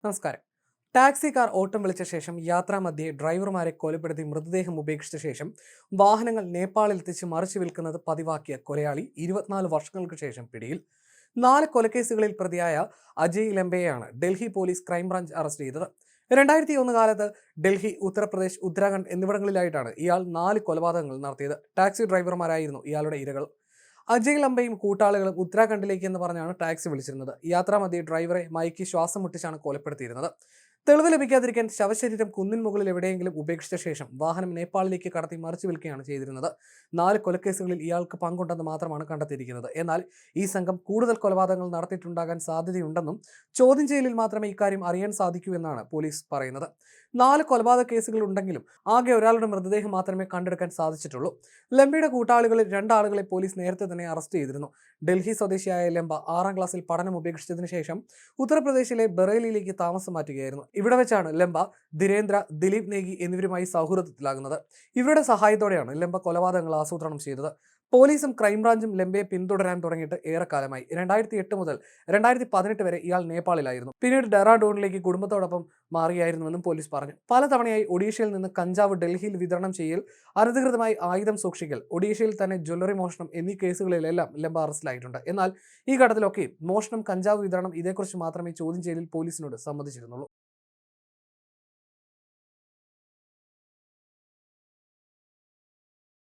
നമസ്കാരം. Taxi car ഓട്ടം വിളിച്ച ശേഷം യാത്രാമധ്യേ ഡ്രൈവർമാരെ കൊലപ്പെടുത്തി മൃതദേഹം ഉപേക്ഷിച്ച ശേഷം വാഹനങ്ങൾ നേപ്പാളിൽ എത്തിച്ച് മറിച്ചു വിൽക്കുന്നത് പതിവാക്കിയ കൊലയാളി 24 വർഷങ്ങൾക്ക് ശേഷം പിടിയിൽ. 4 കൊലക്കേസുകളിൽ പ്രതിയായ അജയ് ലംബയെയാണ് ഡൽഹി പോലീസ് ക്രൈംബ്രാഞ്ച് അറസ്റ്റ് ചെയ്തത്. 2001 കാലത്ത് ഡൽഹി, ഉത്തർപ്രദേശ്, ഉത്തരാഖണ്ഡ് എന്നിവിടങ്ങളിലായിട്ടാണ് ഇയാൾ 4 കൊലപാതകങ്ങൾ നടത്തിയത്. ടാക്സി ഡ്രൈവർമാരായിരുന്നു ഇയാളുടെ ഇരകൾ. അജയ് ലംബയും കൂട്ടാളികളും ഉത്തരാഖണ്ഡിലേക്ക് എന്ന് പറഞ്ഞാണ് ടാക്സി വിളിച്ചിരുന്നത്. യാത്രാമധ്യേ ഡ്രൈവറെ മയക്കി ശ്വാസം മുട്ടിച്ചാണ് കൊലപ്പെടുത്തിയിരുന്നത്. തെളിവ് ലഭിക്കാതിരിക്കാൻ ശവശരീരം കുന്നിൻ മുകളിൽ എവിടെയെങ്കിലും ഉപേക്ഷിച്ച ശേഷം വാഹനം നേപ്പാളിലേക്ക് കടത്തി മറിച്ചു വിൽക്കുകയാണ് ചെയ്തിരുന്നത്. 4 കൊലക്കേസുകളിൽ ഇയാൾക്ക് പങ്കുണ്ടെന്ന് മാത്രമാണ് കണ്ടെത്തിയിരിക്കുന്നത്. എന്നാൽ ഈ സംഘം കൂടുതൽ കൊലപാതകങ്ങൾ നടത്തിയിട്ടുണ്ടാകാൻ സാധ്യതയുണ്ടെന്നും ചോദ്യം ചെയ്യലിൽ മാത്രമേ ഇക്കാര്യം അറിയാൻ സാധിക്കൂ എന്നാണ് പോലീസ് പറയുന്നത്. 4 കൊലപാതക കേസുകൾ ഉണ്ടെങ്കിലും ആകെ ഒരാളുടെ മൃതദേഹം മാത്രമേ കണ്ടെടുക്കാൻ സാധിച്ചിട്ടുള്ളൂ. ലംബയുടെ കൂട്ടാളികളിൽ 2 ആളുകളെ പോലീസ് നേരത്തെ തന്നെ അറസ്റ്റ് ചെയ്തിരുന്നു. ഡൽഹി സ്വദേശിയായ ലംബ 6ാം ക്ലാസ്സിൽ പഠനം ഉപേക്ഷിച്ചതിന് ശേഷം ഉത്തർപ്രദേശിലെ ബറേലിയിലേക്ക് താമസം മാറ്റുകയായിരുന്നു. ഇവിടെ വെച്ചാണ് ലംബ ധീരേന്ദ്ര, ദിലീപ് നേഗി എന്നിവരുമായി സൗഹൃദത്തിലാകുന്നത്. ഇവരുടെ സഹായത്തോടെയാണ് ലംബ കൊലപാതകങ്ങൾ ആസൂത്രണം ചെയ്തത്. പോലീസും ക്രൈംബ്രാഞ്ചും ലംബയെ പിന്തുടരാൻ തുടങ്ങിയിട്ട് ഏറെക്കാലമായി. 2008 മുതൽ 2018 വരെ ഇയാൾ നേപ്പാളിലായിരുന്നു. പിന്നീട് ഡെറാഡൂണിലേക്ക് കുടുംബത്തോടൊപ്പം മാറിയായിരുന്നുവെന്നും പോലീസ് പറഞ്ഞു. പലതവണയായി ഒഡീഷയിൽ നിന്ന് കഞ്ചാവ് ഡൽഹിയിൽ വിതരണം ചെയ്യൽ, അനധികൃതമായി ആയുധം സൂക്ഷിക്കൽ, ഒഡീഷയിൽ തന്നെ ജ്വല്ലറി മോഷണം എന്നീ കേസുകളിലെല്ലാം ലംബ അറസ്റ്റിലായിട്ടുണ്ട്. എന്നാൽ ഈ ഘട്ടത്തിലൊക്കെ മോഷണം, കഞ്ചാവ് വിതരണം ഇതേക്കുറിച്ച് മാത്രമേ ചോദ്യം ചെയ്യലിൽ പോലീസിനോട് സമ്മതിച്ചിരുന്നുള്ളൂ.